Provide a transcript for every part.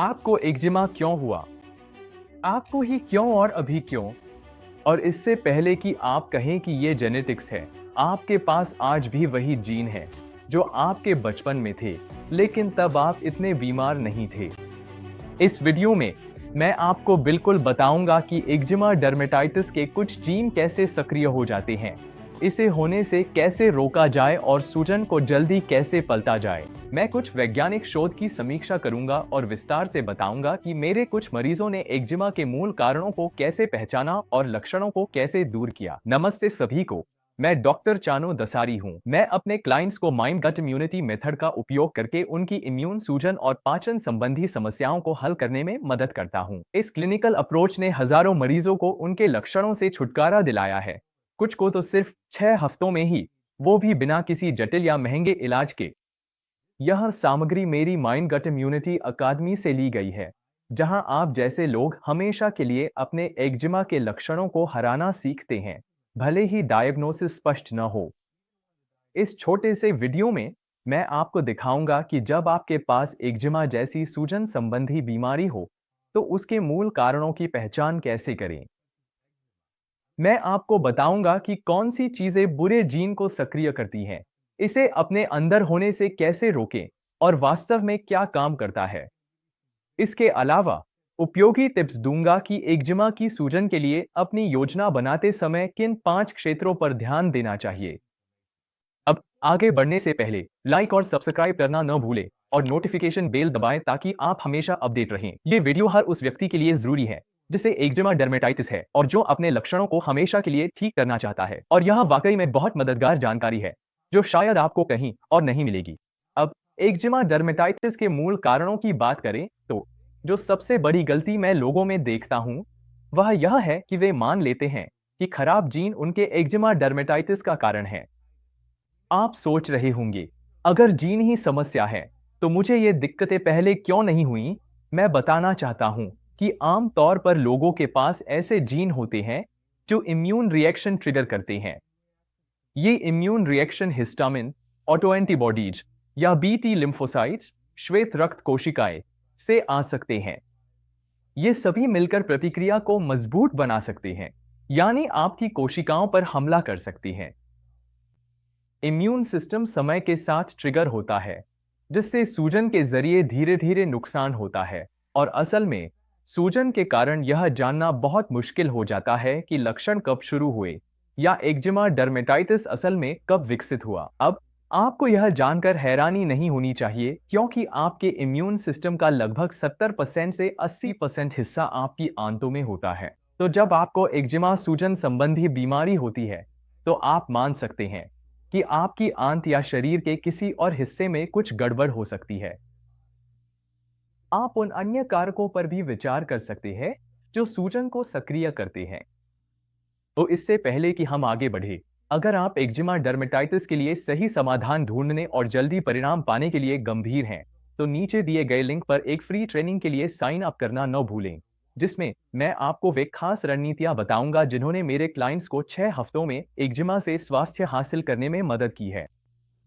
आपको एक्जिमा क्यों हुआ? आपको ही क्यों और अभी क्यों? और इससे पहले कि आप कहें कि ये जेनेटिक्स है, आपके पास आज भी वही जीन है जो आपके बचपन में थे, लेकिन तब आप इतने बीमार नहीं थे। इस वीडियो में मैं आपको बिल्कुल बताऊंगा कि एक्जिमा डर्मेटाइटिस के कुछ जीन कैसे सक्रिय हो जाते हैं, इसे होने से कैसे रोका जाए और सूजन को जल्दी कैसे पलटा जाए। मैं कुछ वैज्ञानिक शोध की समीक्षा करूंगा और विस्तार से बताऊंगा कि मेरे कुछ मरीजों ने एक्जिमा के मूल कारणों को कैसे पहचाना और लक्षणों को कैसे दूर किया। नमस्ते सभी को, मैं डॉक्टर चानो दसारी हूं। मैं अपने क्लाइंट्स को माइंड गट इम्यूनिटी मेथड का उपयोग करके उनकी इम्यून, सूजन और पाचन संबंधी समस्याओं को हल करने में मदद करता हूं। इस क्लिनिकल अप्रोच ने हजारों मरीजों को उनके लक्षणों से छुटकारा दिलाया है, कुछ को तो सिर्फ 6 हफ्तों में ही, वो भी बिना किसी जटिल या महंगे इलाज के। यह सामग्री मेरी माइंड गट इम्यूनिटी अकादमी से ली गई है, जहां आप जैसे लोग हमेशा के लिए अपने एक्जिमा के लक्षणों को हराना सीखते हैं, भले ही डायग्नोसिस स्पष्ट न हो। इस छोटे से वीडियो में मैं आपको दिखाऊंगा कि जब आपके पास एक्जिमा जैसी सूजन संबंधी बीमारी हो, तो उसके मूल कारणों की पहचान कैसे करें। मैं आपको बताऊंगा कि कौन सी चीजें बुरे जीन को सक्रिय करती हैं, इसे अपने अंदर होने से कैसे रोकें और वास्तव में क्या काम करता है। इसके अलावा उपयोगी टिप्स दूंगा कि एक्जिमा की सूजन के लिए अपनी योजना बनाते समय किन 5 क्षेत्रों पर ध्यान देना चाहिए। अब आगे बढ़ने से पहले लाइक और सब्सक्राइब करना न भूलें और नोटिफिकेशन बेल दबाएं ताकि आप हमेशा अपडेट रहें। ये वीडियो हर उस व्यक्ति के लिए जरूरी है जिसे एक्जिमा डर्मेटाइटिस है और जो अपने लक्षणों को हमेशा के लिए ठीक करना चाहता है। और यह वाकई में बहुत मददगार जानकारी है जो शायद आपको कहीं और नहीं मिलेगी। अब एक्जिमा डर्मेटाइटिस के मूल कारणों की बात करें तो जो सबसे बड़ी गलती मैं लोगों में देखता हूं, वह यह है कि वे मान लेते हैं कि खराब जीन उनके एक्जिमा डर्मेटाइटिस का कारण है। आप सोच रहे होंगे, अगर जीन ही समस्या है तो मुझे ये दिक्कतें पहले क्यों नहीं हुई। मैं बताना चाहता हूं कि आम तौर पर लोगों के पास ऐसे जीन होते हैं जो इम्यून रिएक्शन ट्रिगर करते हैं। ये immune reaction histamine, auto antibodies या बीटी लिम्फोसाइट्स, श्वेत रक्त कोशिकाएं से आ सकते हैं। ये सभी मिलकर प्रतिक्रिया को मजबूत बना सकते हैं, यानी आपकी कोशिकाओं पर हमला कर सकती हैं। इम्यून सिस्टम समय के साथ ट्रिगर होता है, जिससे सूजन के जरिए धीरे धीरे नुकसान होता है, और असल में सूजन के कारण यह जानना बहुत मुश्किल हो जाता है कि लक्षण कब शुरू हुए या एक्जिमा डर्मेटाइटिस असल में कब विकसित हुआ। अब आपको यह जानकर हैरानी नहीं होनी चाहिए, क्योंकि आपके इम्यून सिस्टम का लगभग 70% से 80% हिस्सा आपकी आंतों में होता है। तो जब आपको एक्जिमा सूजन संबंधी बीमारी होती है, तो आप मान सकते हैं कि आपकी आंत या शरीर के किसी और हिस्से में कुछ गड़बड़ हो सकती है। आप उन अन्य कारकों पर भी विचार कर सकते हैं जो सूजन को सक्रिय करते हैं। तो इससे पहले कि हम आगे बढ़े, अगर आप एक्जिमा डर्मेटाइटिस के लिए सही समाधान ढूंढने और जल्दी परिणाम पाने के लिए गंभीर हैं, तो नीचे दिए गए लिंक पर एक फ्री ट्रेनिंग के लिए साइन अप करना न भूलें, जिसमें मैं आपको वे खास रणनीतियां बताऊंगा जिन्होंने मेरे क्लाइंट्स को 6 हफ्तों में एक्जिमा से स्वास्थ्य हासिल करने में मदद की है।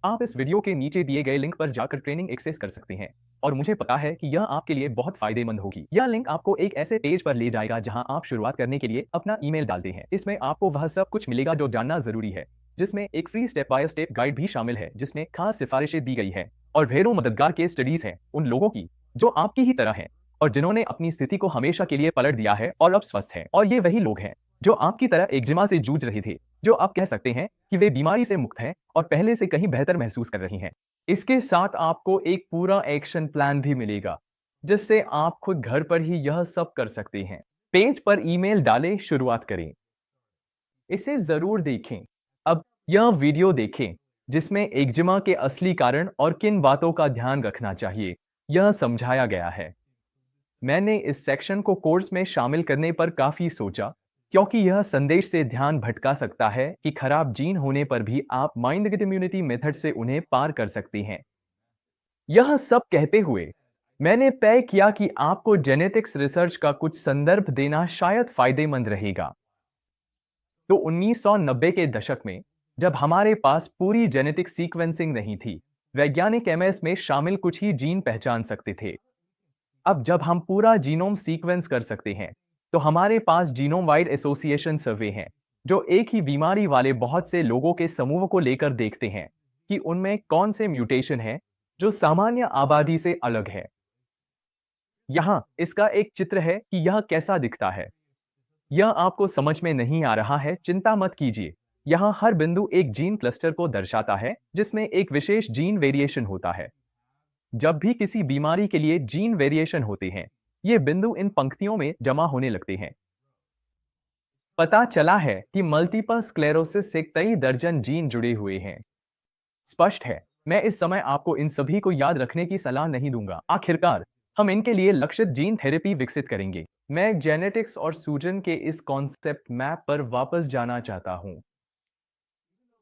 आप इस वीडियो के नीचे दिए गए लिंक पर जाकर ट्रेनिंग एक्सेस कर सकते हैं, और मुझे पता है कि यह आपके लिए बहुत फायदेमंद होगी। यह लिंक आपको एक ऐसे पेज पर ले जाएगा जहां आप शुरुआत करने के लिए अपना ईमेल डालते हैं। इसमें आपको वह सब कुछ मिलेगा जो जानना जरूरी है, जिसमें एक free step by step guide भी शामिल है जिसमें खास सिफारिशें दी गई है और ढेरों मददगार केस स्टडीज हैं उन लोगों की जो आपकी ही तरह हैं और जिन्होंने अपनी स्थिति को हमेशा के लिए पलट दिया है और अब स्वस्थ हैं। और ये वही लोग हैं जो आपकी तरह एक्जिमा से जूझ रहे थे, जो आप कह सकते हैं कि वे बीमारी से मुक्त हैं और पहले से कहीं बेहतर महसूस कर रही हैं। इसके साथ आपको एक पूरा एक्शन प्लान भी मिलेगा, जिससे आप खुद घर पर ही यह सब कर सकते हैं। पेज पर ईमेल डालें, शुरुआत करें। इसे जरूर देखें। अब यह वीडियो देखें जिसमें एक्जिमा के असली कारण और किन बातों का ध्यान रखना चाहिए यह समझाया गया है। मैंने इस सेक्शन को कोर्स में शामिल करने पर काफी सोचा, क्योंकि यह संदेश से ध्यान भटका सकता है कि खराब जीन होने पर भी आप माइंड गट इम्यूनिटी मेथड से उन्हें पार कर सकते हैं। यह सब कहते हुए मैंने तय किया कि आपको जेनेटिक्स रिसर्च का कुछ संदर्भ देना शायद फायदेमंद रहेगा। तो 1990 के दशक में, जब हमारे पास पूरी जेनेटिक सीक्वेंसिंग नहीं थी, वैज्ञानिक एमएस में शामिल कुछ ही जीन पहचान सकते थे। अब जब हम पूरा जीनोम सीक्वेंस कर सकते हैं, तो हमारे पास जीनोम वाइड एसोसिएशन सर्वे हैं, जो एक ही बीमारी वाले बहुत से लोगों के समूह को लेकर देखते हैं कि उनमें कौन से म्यूटेशन हैं जो सामान्य आबादी से अलग है। यहाँ इसका एक चित्र है कि यह कैसा दिखता है। यह आपको समझ में नहीं आ रहा है, चिंता मत कीजिए। यहाँ हर बिंदु एक जीन क्लस्टर को दर्शाता है जिसमें एक विशेष जीन वेरिएशन होता है। जब भी किसी बीमारी के लिए जीन वेरिएशन होते हैं, ये बिंदु इन पंक्तियों में जमा होने लगते हैं। पता चला है कि मल्टीपल स्क्लेरोसिस से कई दर्जन जीन जुड़े हुए हैं। स्पष्ट है, मैं इस समय आपको इन सभी को याद रखने की सलाह नहीं दूंगा। आखिरकार हम इनके लिए लक्षित जीन थेरेपी विकसित करेंगे। मैं जेनेटिक्स और सूजन के इस कॉन्सेप्ट मैप पर वापस जाना चाहता हूं।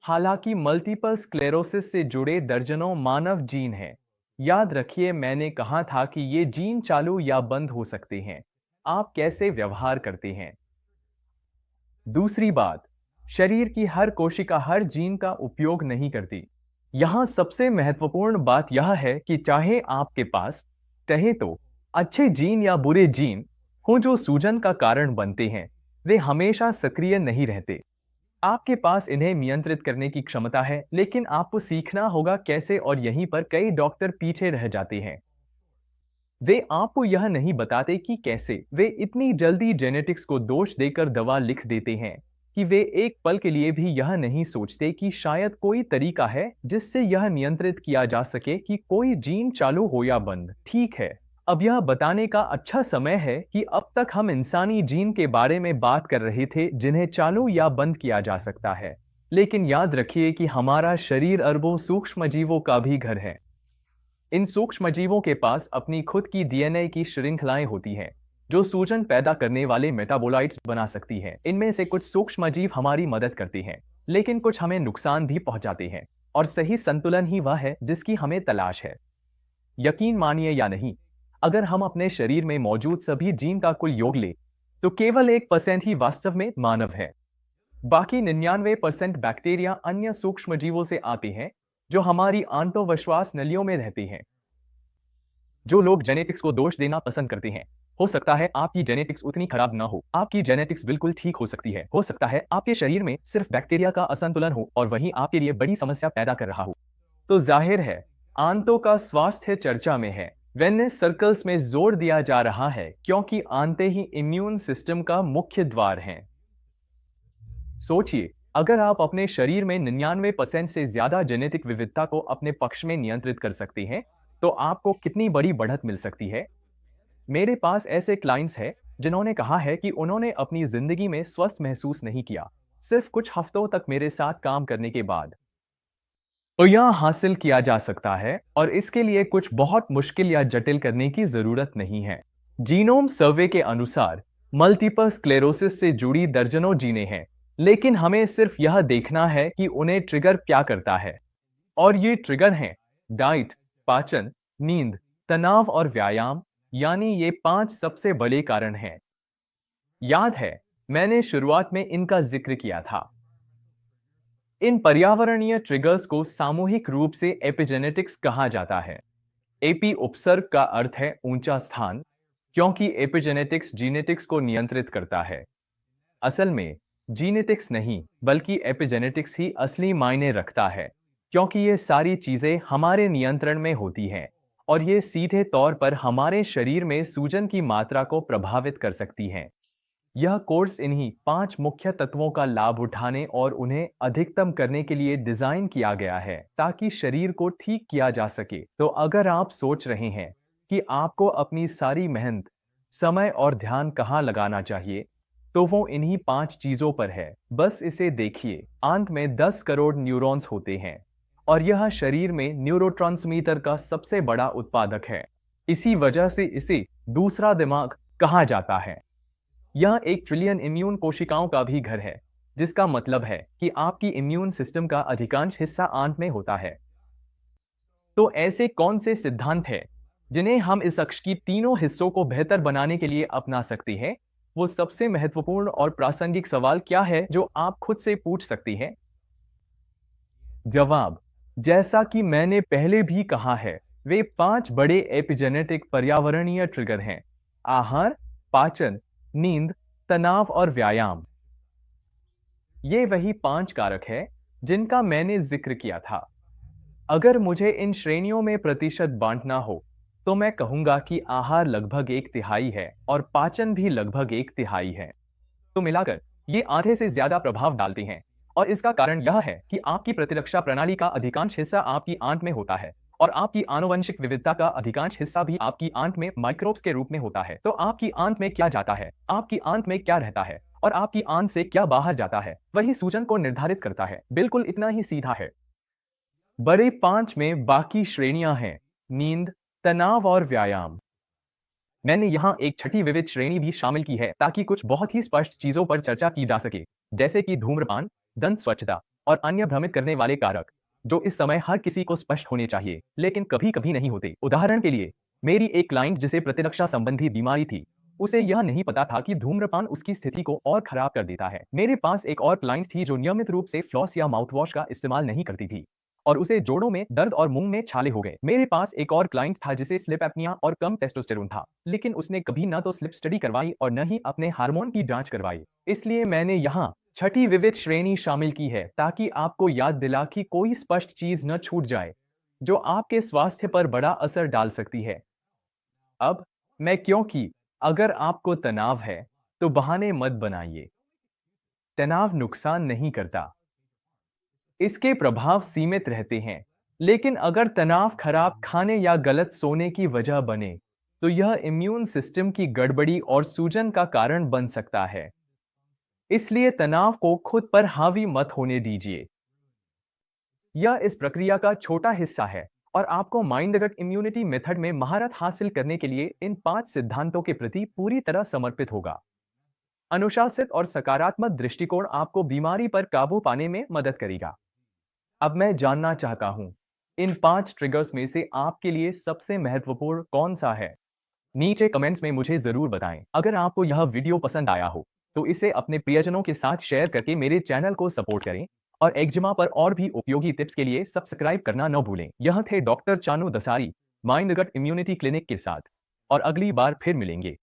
हालांकि मल्टीपल स्क्लेरोसिस से जुड़े दर्जनों मानव जीन हैं, याद रखिए मैंने कहा था कि ये जीन चालू या बंद हो सकते हैं। आप कैसे व्यवहार करते हैं। दूसरी बात, शरीर की हर कोशिका हर जीन का उपयोग नहीं करती। यहां सबसे महत्वपूर्ण बात यह है कि चाहे आपके पास कहे तो अच्छे जीन या बुरे जीन हो जो सूजन का कारण बनते हैं, वे हमेशा सक्रिय नहीं रहते। आपके पास इन्हें नियंत्रित करने की क्षमता है, लेकिन आपको सीखना होगा कैसे, और यहीं पर कई डॉक्टर पीछे रह जाते हैं। वे आपको यह नहीं बताते कि कैसे। वे इतनी जल्दी जेनेटिक्स को दोष देकर दवा लिख देते हैं कि वे एक पल के लिए भी यह नहीं सोचते कि शायद कोई तरीका है जिससे यह नियंत्रित किया जा सके कि कोई जीन चालू हो या बंद। ठीक है, अब यह बताने का अच्छा समय है कि अब तक हम इंसानी जीन के बारे में बात कर रहे थे जिन्हें चालू या बंद किया जा सकता है। लेकिन याद रखिए कि हमारा शरीर अरबों सूक्ष्मजीवों का भी घर है। इन सूक्ष्मजीवों के पास अपनी खुद की डीएनए की श्रृंखलाएं होती हैं, जो सूजन पैदा करने वाले मेटाबोलाइट्स बना सकती हैं। इनमें से कुछ सूक्ष्मजीव हमारी मदद करते हैं, लेकिन कुछ हमें नुकसान भी पहुंचाते हैं, और सही संतुलन ही वह है जिसकी हमें तलाश है। यकीन मानिए या नहीं, अगर हम अपने शरीर में मौजूद सभी जीन का कुल योग ले, तो केवल 1% ही वास्तव में मानव है। बाकी 99% बैक्टीरिया अन्य सूक्ष्मजीवों से आते हैं जो हमारी आंतोविश्वास नलियों में रहते हैं। जो लोग जेनेटिक्स को दोष देना पसंद करते हैं, हो सकता है आपकी जेनेटिक्स उतनी खराब ना हो। आपकी जेनेटिक्स बिल्कुल ठीक हो सकती है। हो सकता है आपके शरीर में सिर्फ बैक्टीरिया का असंतुलन हो और वही आपके लिए बड़ी समस्या पैदा कर रहा हो। तो जाहिर है आंतों का स्वास्थ्य चर्चा में है। वेलनेस सर्कल्स में जोर दिया जा रहा है क्योंकि आंतें ही इम्यून सिस्टम का मुख्य द्वार हैं। सोचिए, अगर आप अपने शरीर में 99% से ज्यादा जेनेटिक विविधता को अपने पक्ष में नियंत्रित कर सकते हैं, तो आपको कितनी बड़ी बढ़त मिल सकती है। मेरे पास ऐसे क्लाइंट्स हैं जिन्होंने कहा है कि उन्होंने अपनी जिंदगी में स्वस्थ महसूस नहीं किया, सिर्फ कुछ हफ्तों तक मेरे साथ काम करने के बाद। तो यह हासिल किया जा सकता है, और इसके लिए कुछ बहुत मुश्किल या जटिल करने की जरूरत नहीं है। जीनोम सर्वे के अनुसार मल्टीपल स्क्लेरोसिस से जुड़ी दर्जनों जीनें हैं, लेकिन हमें सिर्फ यह देखना है कि उन्हें ट्रिगर क्या करता है। और ये ट्रिगर हैं डाइट, पाचन, नींद, तनाव और व्यायाम, यानी ये 5 सबसे बड़े कारण हैं। याद है मैंने शुरुआत में इनका जिक्र किया था। इन पर्यावरणीय ट्रिगर्स को सामूहिक रूप से एपिजेनेटिक्स कहा जाता है। एपी उपसर्ग का अर्थ है ऊंचा स्थान, क्योंकि एपिजेनेटिक्स जीनेटिक्स को नियंत्रित करता है। असल में जीनेटिक्स नहीं, बल्कि एपिजेनेटिक्स ही असली मायने रखता है, क्योंकि ये सारी चीजें हमारे नियंत्रण में होती हैं और ये सीधे तौर पर हमारे शरीर में सूजन की मात्रा को प्रभावित कर सकती हैं। यह कोर्स इन्हीं 5 मुख्य तत्वों का लाभ उठाने और उन्हें अधिकतम करने के लिए डिजाइन किया गया है, ताकि शरीर को ठीक किया जा सके। तो अगर आप सोच रहे हैं कि आपको अपनी सारी मेहनत, समय और ध्यान कहाँ लगाना चाहिए, तो वो इन्हीं 5 चीजों पर है। बस इसे देखिए, आंत में 10 करोड़ न्यूरॉन्स होते हैं और यह शरीर में न्यूरोट्रांसमीटर का सबसे बड़ा उत्पादक है। इसी वजह से इसे दूसरा दिमाग कहा जाता है। यह 1 ट्रिलियन इम्यून कोशिकाओं का भी घर है, जिसका मतलब है कि आपकी इम्यून सिस्टम का अधिकांश हिस्सा आंत में होता है। तो ऐसे कौन से सिद्धांत हैं जिन्हें हम इस अक्ष की तीनों हिस्सों को बेहतर बनाने के लिए अपना सकते हैं? वो सबसे महत्वपूर्ण और प्रासंगिक सवाल क्या है जो आप खुद से पूछ सकते हैं? जवाब, जैसा कि मैंने पहले भी कहा है, वे 5 बड़े एपिजेनेटिक पर्यावरणीय ट्रिगर हैं: आहार, पाचन, नींद, तनाव और व्यायाम। ये वही 5 कारक हैं जिनका मैंने जिक्र किया था। अगर मुझे इन श्रेणियों में प्रतिशत बांटना हो, तो मैं कहूंगा कि आहार लगभग 1/3 है और पाचन भी लगभग 1/3 है। तो मिलाकर ये आधे से ज्यादा प्रभाव डालते हैं। और इसका कारण यह है कि आपकी प्रतिरक्षा प्रणाली का अधिकांश हिस्सा आपकी आंत में होता है और आपकी आनुवंशिक विविधता का अधिकांश हिस्सा भी आपकी आंत में माइक्रोब्स के रूप में होता है। तो आपकी आंत में क्या जाता है, आपकी आंत में क्या रहता है और आपकी आंत से क्या बाहर जाता है, वही सूजन को निर्धारित करता है। बिल्कुल इतना ही सीधा है। बड़े 5 में बाकी श्रेणियां हैं: नींद, तनाव और व्यायाम। मैंने यहाँ एक छठी विविध श्रेणी भी शामिल की है ताकि कुछ बहुत ही स्पष्ट चीजों पर चर्चा की जा सके, जैसे कि धूम्रपान, दंत स्वच्छता और अन्य भ्रमित करने वाले कारक, जो इस समय हर किसी को स्पष्ट होने चाहिए लेकिन कभी कभी नहीं होते। उदाहरण के लिए, मेरी एक क्लाइंट जिसे प्रतिरक्षा संबंधी बीमारी थी, उसे यह नहीं पता था कि धूम्रपान उसकी स्थिति को और खराब कर देता है। मेरे पास एक और क्लाइंट थी जो नियमित रूप से फ्लॉस या माउथवॉश का इस्तेमाल नहीं करती थी और उसे जोड़ों में दर्द और मुंह में छाले हो गए। मेरे पास एक और क्लाइंट था जिसे स्लिप एपनिया और कम टेस्टोस्टेरोन था, लेकिन उसने कभी न तो स्लिप स्टडी करवाई और न ही अपने हार्मोन की जांच करवाई। इसलिए मैंने यहाँ छठी विविध श्रेणी शामिल की है ताकि आपको याद दिला कि कोई स्पष्ट चीज न छूट जाए जो आपके स्वास्थ्य पर बड़ा असर डाल सकती है। अब मैं क्योंकि अगर आपको तनाव है तो बहाने मत बनाइए। तनाव नुकसान नहीं करता, इसके प्रभाव सीमित रहते हैं। लेकिन अगर तनाव खराब खाने या गलत सोने की वजह बने, तो यह इम्यून सिस्टम की गड़बड़ी और सूजन का कारण बन सकता है। इसलिए तनाव को खुद पर हावी मत होने दीजिए। यह इस प्रक्रिया का छोटा हिस्सा है और आपको माइंड गट इम्यूनिटी मेथड में महारत हासिल करने के लिए इन 5 सिद्धांतों के प्रति पूरी तरह समर्पित होगा। अनुशासित और सकारात्मक दृष्टिकोण आपको बीमारी पर काबू पाने में मदद करेगा। अब मैं जानना चाहता हूं, इन 5 ट्रिगर्स में से आपके लिए सबसे महत्वपूर्ण कौन सा है? नीचे कमेंट्स में मुझे जरूर बताएं। अगर आपको यह वीडियो पसंद आया हो तो इसे अपने प्रियजनों के साथ शेयर करके मेरे चैनल को सपोर्ट करें और एक्जिमा पर और भी उपयोगी टिप्स के लिए सब्सक्राइब करना न भूलें। यह थे डॉक्टर चानू दसारी, माइंड गट इम्यूनिटी क्लिनिक के साथ, और अगली बार फिर मिलेंगे।